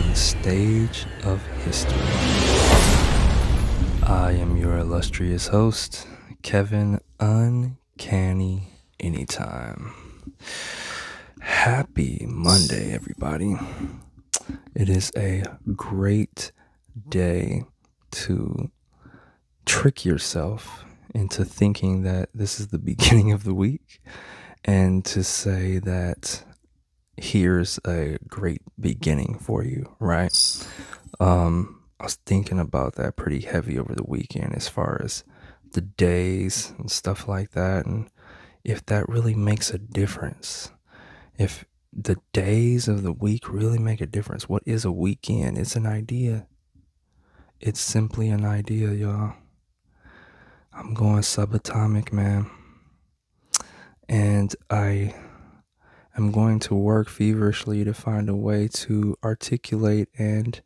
to the stage of history. I am your illustrious host, Kevin Uncanny Anytime. Happy Monday, everybody. It is a great day to trick yourself into thinking that this is the beginning of the week and to say that here's a great beginning for you, right? I was thinking about that pretty heavy over the weekend as far as the days and stuff like that, and if that really makes a difference. If the days of the week really make a difference. What is a weekend? It's an idea. It's simply an idea, y'all. I'm going subatomic, man. And I am going to work feverishly to find a way to articulate and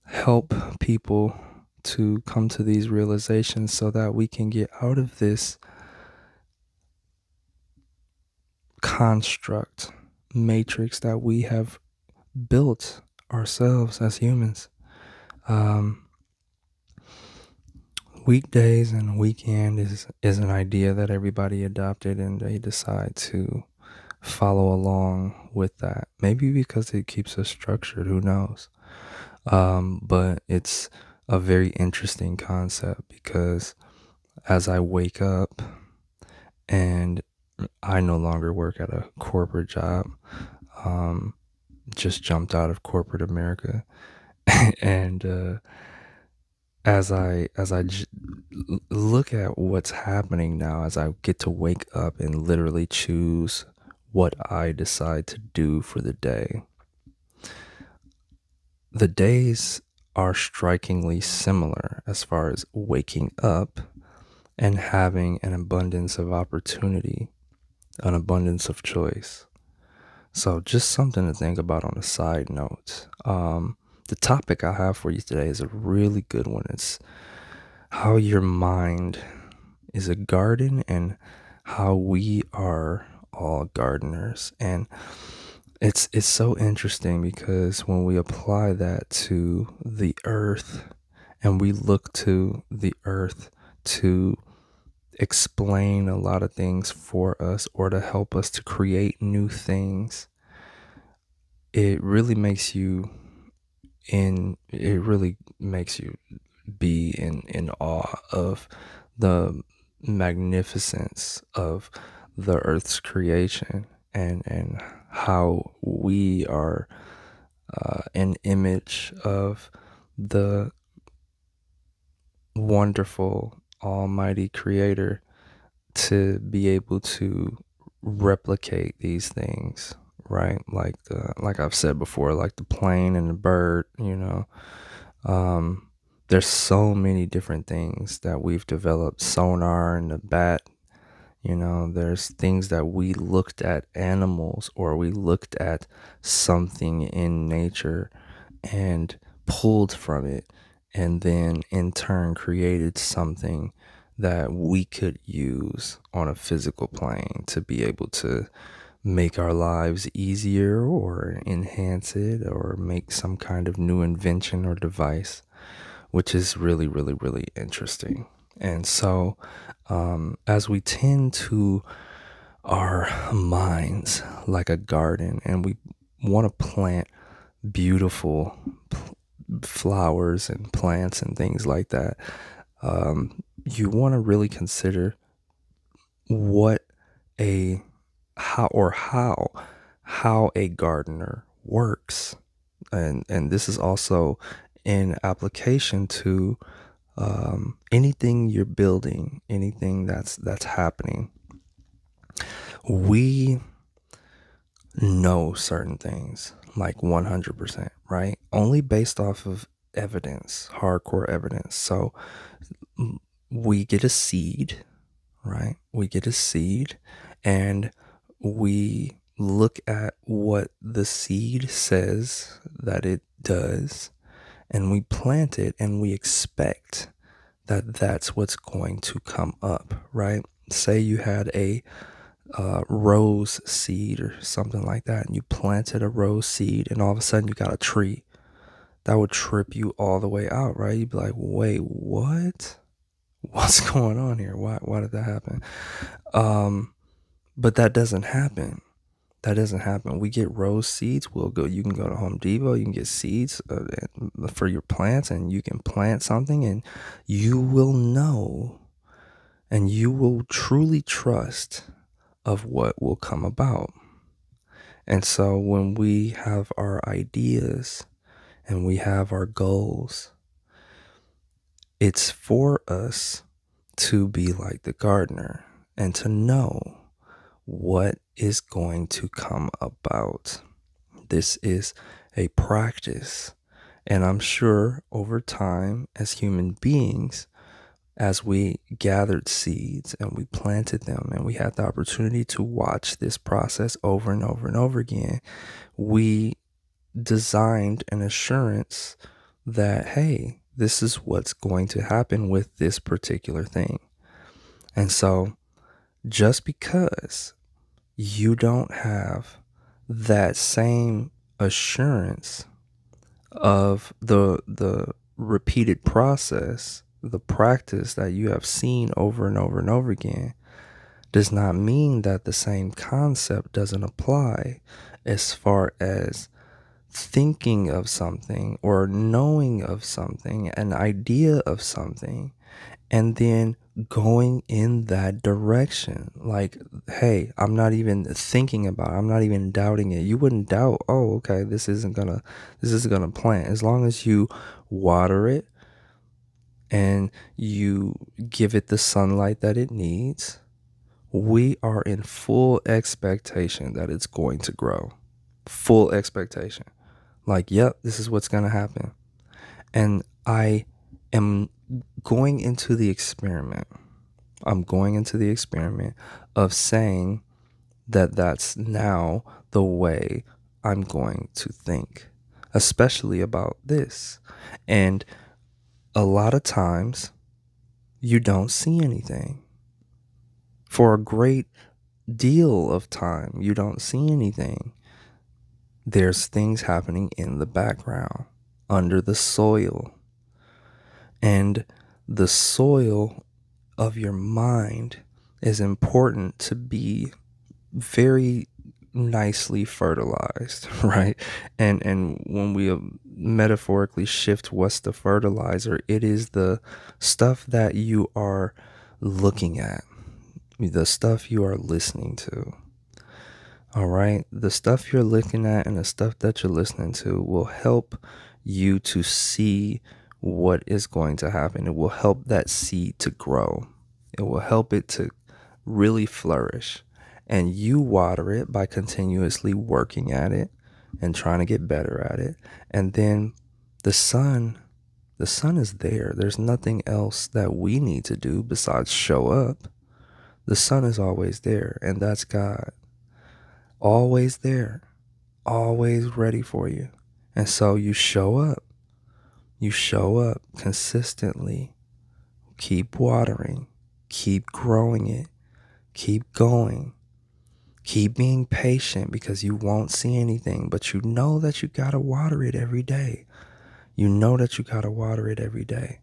help people to come to these realizations so that we can get out of this construct matrix that we have built ourselves as humans. Weekdays and weekend is an idea that everybody adopted, and they decide to follow along with that. Maybe because it keeps us structured, who knows? But it's a very interesting concept because as I wake up and I no longer work at a corporate job, just jumped out of corporate America, and as I look at what's happening now, as I get to wake up and literally choose what I decide to do for the day. The days are strikingly similar as far as waking up and having an abundance of opportunity, an abundance of choice. So just something to think about on a side note. The topic I have for you today is a really good one. It's how your mind is a garden and how we are all gardeners. And it's so interesting because when we apply that to the earth and we look to the earth to explain a lot of things for us or to help us to create new things, it really makes you be in awe of the magnificence of the earth's creation and how we are an image of the wonderful almighty creator to be able to replicate these things, right? Like I've said before, like the plane and the bird, there's so many different things that we've developed. Sonar and the bat, there's things that we looked at animals or we looked at something in nature and pulled from it, and then in turn created something that we could use on a physical plane to be able to make our lives easier or enhance it or make some kind of new invention or device, which is really, really, really interesting. And so as we tend to our minds like a garden and we want to plant beautiful flowers and plants and things like that, you want to really consider how a gardener works, and this is also in application to anything you're building, anything that's happening. We know certain things like 100%, right? Only based off of evidence, hardcore evidence. So we get a seed, right? We get a seed and we look at what the seed says that it does, and we plant it and we expect that that's what's going to come up, right? Say you had a rose seed or something like that, and you planted a rose seed and all of a sudden you got a tree. that would trip you all the way out, right? You'd be like, wait, what? What's going on here? Why did that happen? But that doesn't happen. That doesn't happen. We get rose seeds. You can go to Home Depot, you can get seeds for your plants, and you can plant something, and you will know, and you will truly trust of what will come about. And so when we have our ideas and we have our goals, it's for us to be like the gardener and to know what is going to come about. This is a practice. And I'm sure over time, as human beings, as we gathered seeds and we planted them and we had the opportunity to watch this process over and over and over again, we designed an assurance that, hey, this is what's going to happen with this particular thing. And so just because you don't have that same assurance of the repeated process, the practice that you have seen over and over and over again, does not mean that the same concept doesn't apply as far as thinking of something or knowing of something, an idea of something, and then going in that direction. Like, hey, I'm not even thinking about it. I'm not even doubting it. You wouldn't doubt, oh, okay, this isn't gonna plant. As long as you water it and you give it the sunlight that it needs, we are in full expectation that it's going to grow. Full expectation. Like, yep, this is what's gonna happen. And I am going into the experiment. I'm going into the experiment of saying that that's now the way I'm going to think, especially about this. And a lot of times you don't see anything. For a great deal of time, you don't see anything. There's things happening in the background, under the soil. And the soil of your mind is important to be very nicely fertilized, right? And when we metaphorically shift what's the fertilizer, it is the stuff that you are looking at, the stuff you are listening to. All right, the stuff you're looking at and the stuff that you're listening to will help you to see what is going to happen. It will help that seed to grow. It will help it to really flourish. And you water it by continuously working at it and trying to get better at it. And then the sun is there. There's nothing else that we need to do besides show up. The sun is always there, and that's God. Always there, always ready for you. And so you show up consistently, keep watering, keep growing it, keep going, keep being patient, because you won't see anything, but you know that you gotta water it every day. You know that you gotta water it every day.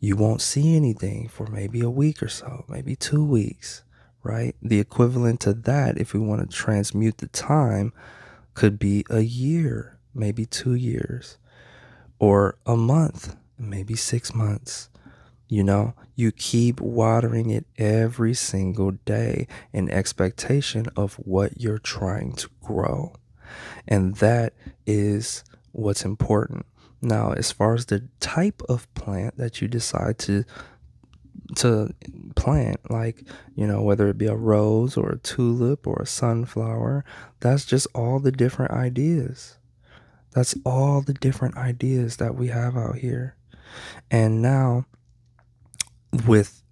You won't see anything for maybe a week or so, maybe 2 weeks, right? The equivalent to that, if we want to transmute the time, could be a year, maybe 2 years, or a month, maybe 6 months. You know, you keep watering it every single day in expectation of what you're trying to grow. And that is what's important. Now, as far as the type of plant that you decide to plant, like, whether it be a rose or a tulip or a sunflower, that's just all the different ideas. That's all the different ideas that we have out here. And now, with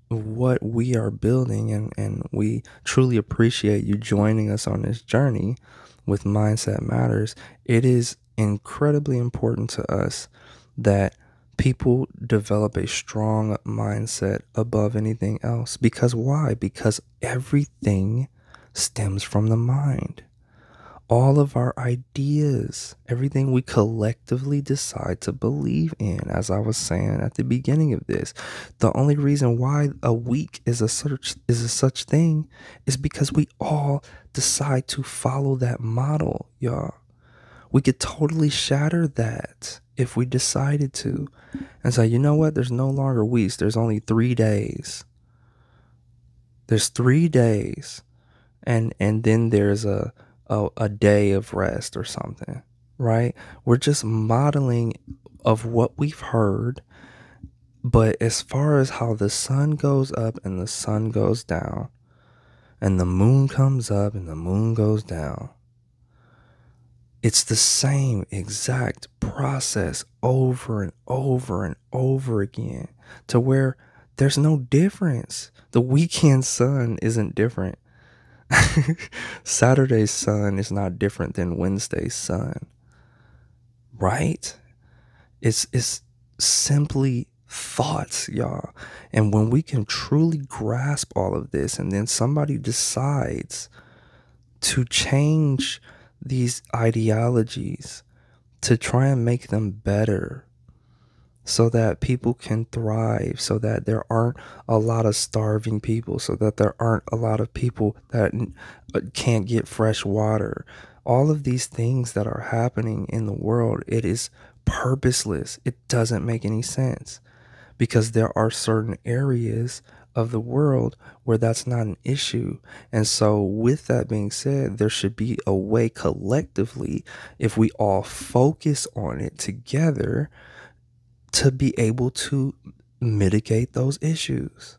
what we are building, and we truly appreciate you joining us on this journey with Mindset Matters, it is incredibly important to us that people develop a strong mindset above anything else. Because why? Because everything stems from the mind. All of our ideas, everything we collectively decide to believe in, as I was saying at the beginning of this. The only reason why a week is a such thing is because we all decide to follow that model, y'all. We could totally shatter that if we decided to and say, you know what, there's no longer weeks, there's only 3 days. There's 3 days, and then there's a day of rest or something, right? We're just modeling of what we've heard. But as far as how the sun goes up and the sun goes down, and the moon comes up and the moon goes down, it's the same exact process over and over and over again, to where there's no difference. The weekend sun isn't different. Saturday's sun is not different than Wednesday's sun, right? It's simply thoughts, y'all. And when we can truly grasp all of this, and then somebody decides to change these ideologies to try and make them better, so that people can thrive, so that there aren't a lot of starving people, so that there aren't a lot of people that can't get fresh water. All of these things that are happening in the world, it is purposeless. It doesn't make any sense, because there are certain areas of the world where that's not an issue. And so, with that being said, there should be a way collectively, if we all focus on it together, to be able to mitigate those issues.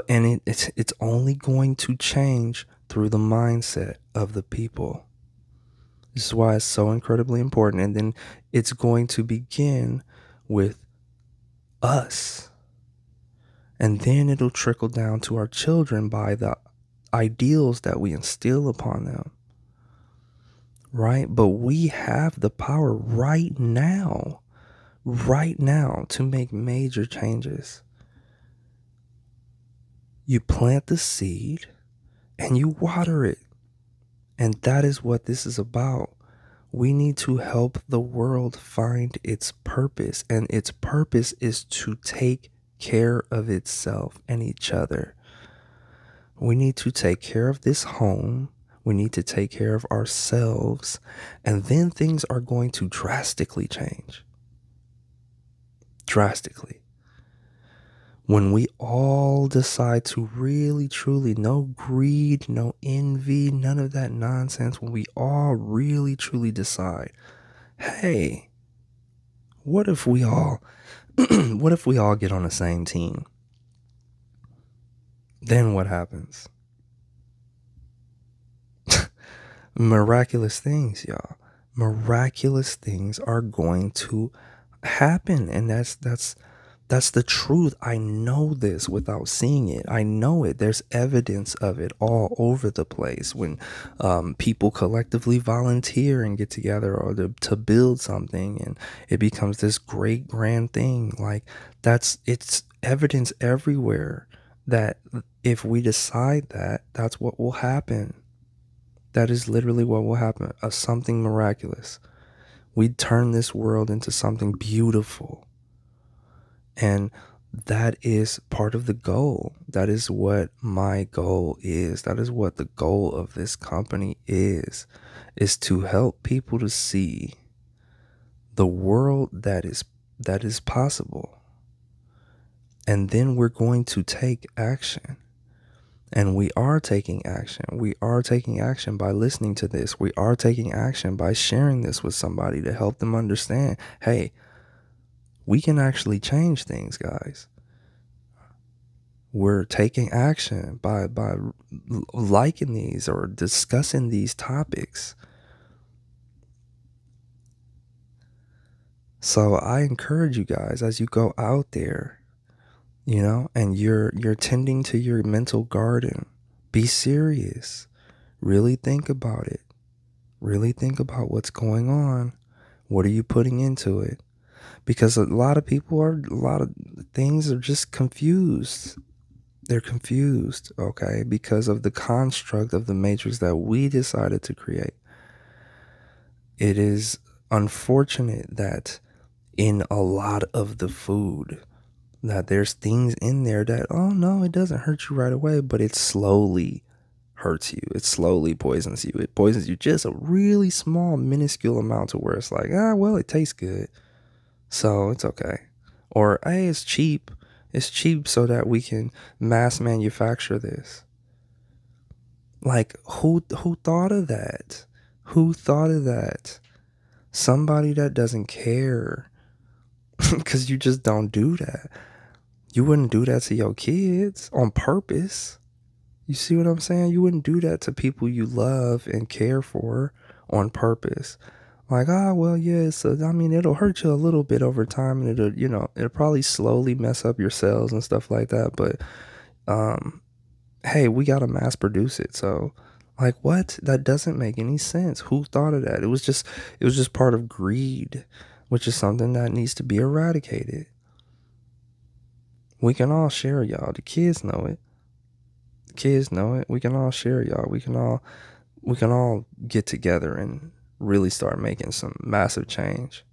It's only going to change through the mindset of the people. This is why it's so incredibly important. And then it's going to begin with us. And then it'll trickle down to our children by the ideals that we instill upon them. Right? But we have the power right now to make major changes. You plant the seed and you water it. And that is what this is about. We need to help the world find its purpose. And its purpose is to take care of itself and each other. We need to take care of this home. We need to take care of ourselves. And then things are going to drastically change. Drastically. When we all decide to really, truly, no greed, no envy, none of that nonsense, when we all really, truly decide, hey, what if we all, what if we all get on the same team? Then what happens? Miraculous things, y'all. Miraculous things are going to happen, and that's the truth. I know this without seeing it. I know it. There's evidence of it all over the place when people collectively volunteer and get together, or to build something, and it becomes this great grand thing. Like, it's evidence everywhere that if we decide that, that's what will happen. That is literally what will happen. Something miraculous. We turn this world into something beautiful. And that is part of the goal. That is what my goal is. That is what the goal of this company is to help people to see the world that is possible. And then we're going to take action. And we are taking action. We are taking action by listening to this. We are taking action by sharing this with somebody to help them understand, hey, we can actually change things, guys. We're taking action by liking these or discussing these topics. So I encourage you guys, as you go out there, and you're tending to your mental garden, be serious. Really think about it. Really think about what's going on. What are you putting into it? Because a lot of things are just confused. They're confused, okay, because of the construct of the matrix that we decided to create. It is unfortunate that in a lot of the food that there's things in there that, oh no, it doesn't hurt you right away, but it slowly hurts you. It slowly poisons you. It poisons you just a really small, minuscule amount to where it's like, well, it tastes good, so it's okay. Or, hey, it's cheap. It's cheap so that we can mass manufacture this. Like, who thought of that? Who thought of that? Somebody that doesn't care. Because you just don't do that. You wouldn't do that to your kids on purpose. You see what I'm saying? You wouldn't do that to people you love and care for on purpose. Like, well, yeah, I mean, it'll hurt you a little bit over time, and it'll probably slowly mess up your cells and stuff like that. But, hey, we gotta mass produce it. So, like, what? That doesn't make any sense. Who thought of that? It was just part of greed, which is something that needs to be eradicated. We can all share, y'all. The kids know it. The kids know it. We can all share, y'all. We can all get together and really start making some massive change.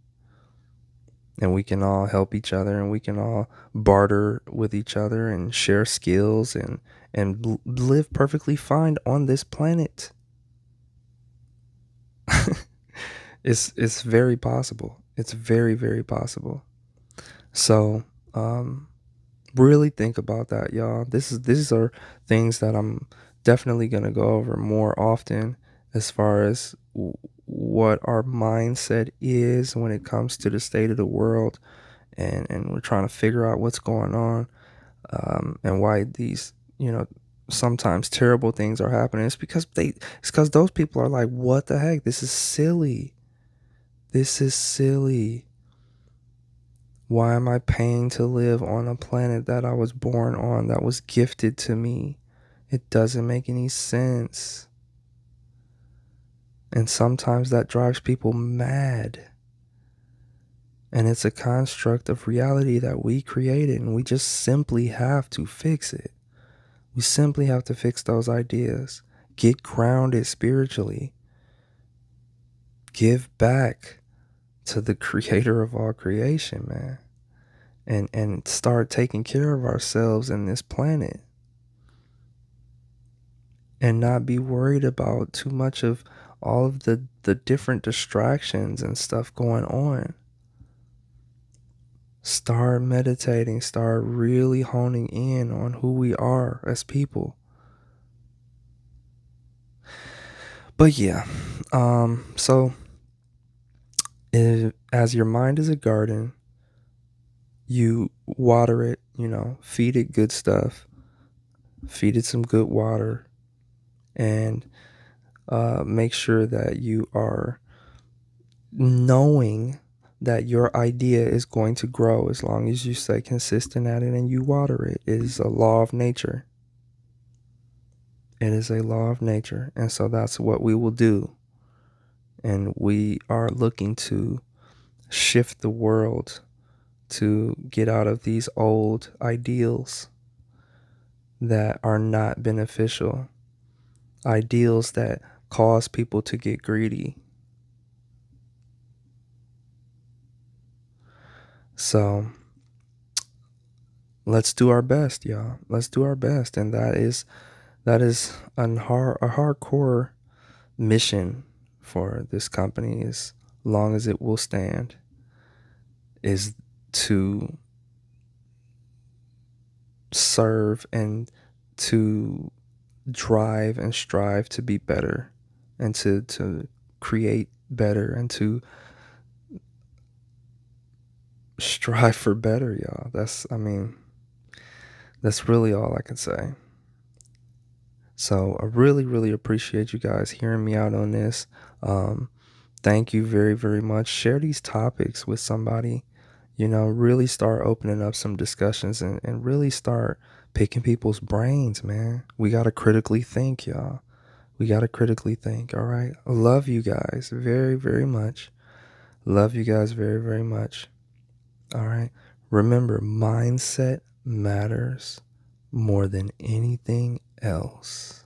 And we can all help each other, and we can all barter with each other and share skills and live perfectly fine on this planet. It's very possible. It's very, very possible. So, really think about that, y'all. These are things that I'm definitely going to go over more often, as far as what our mindset is when it comes to the state of the world, and we're trying to figure out what's going on, and why these, sometimes terrible things are happening. It's because those people are like, what the heck? This is silly. This is silly. Why am I paying to live on a planet that I was born on, that was gifted to me? It doesn't make any sense. And sometimes that drives people mad. And it's a construct of reality that we created, and we just simply have to fix it. We simply have to fix those ideas. Get grounded spiritually. Give back to the creator of all creation, man. And start taking care of ourselves and this planet. And not be worried about too much of all of the different distractions and stuff going on. Start meditating. Start really honing in on who we are as people. But yeah, so as your mind is a garden, you water it, feed it good stuff, feed it some good water, and make sure that you are knowing that your idea is going to grow as long as you stay consistent at it and you water it. It is a law of nature. It is a law of nature. And so that's what we will do. And we are looking to shift the world to get out of these old ideals that are not beneficial, ideals that cause people to get greedy. So let's do our best, y'all. Let's do our best. And that is a hardcore mission for this company, as long as it will stand, is to serve and to drive and strive to be better, and to create better, and to strive for better, y'all. That's really all I can say. So I really, really appreciate you guys hearing me out on this. Thank you very, very much. Share these topics with somebody. Really start opening up some discussions, and really start picking people's brains, man. We got to critically think, y'all. We got to critically think, all right? I love you guys very, very much. Love you guys very, very much. All right. Remember, mindset matters more than anything else.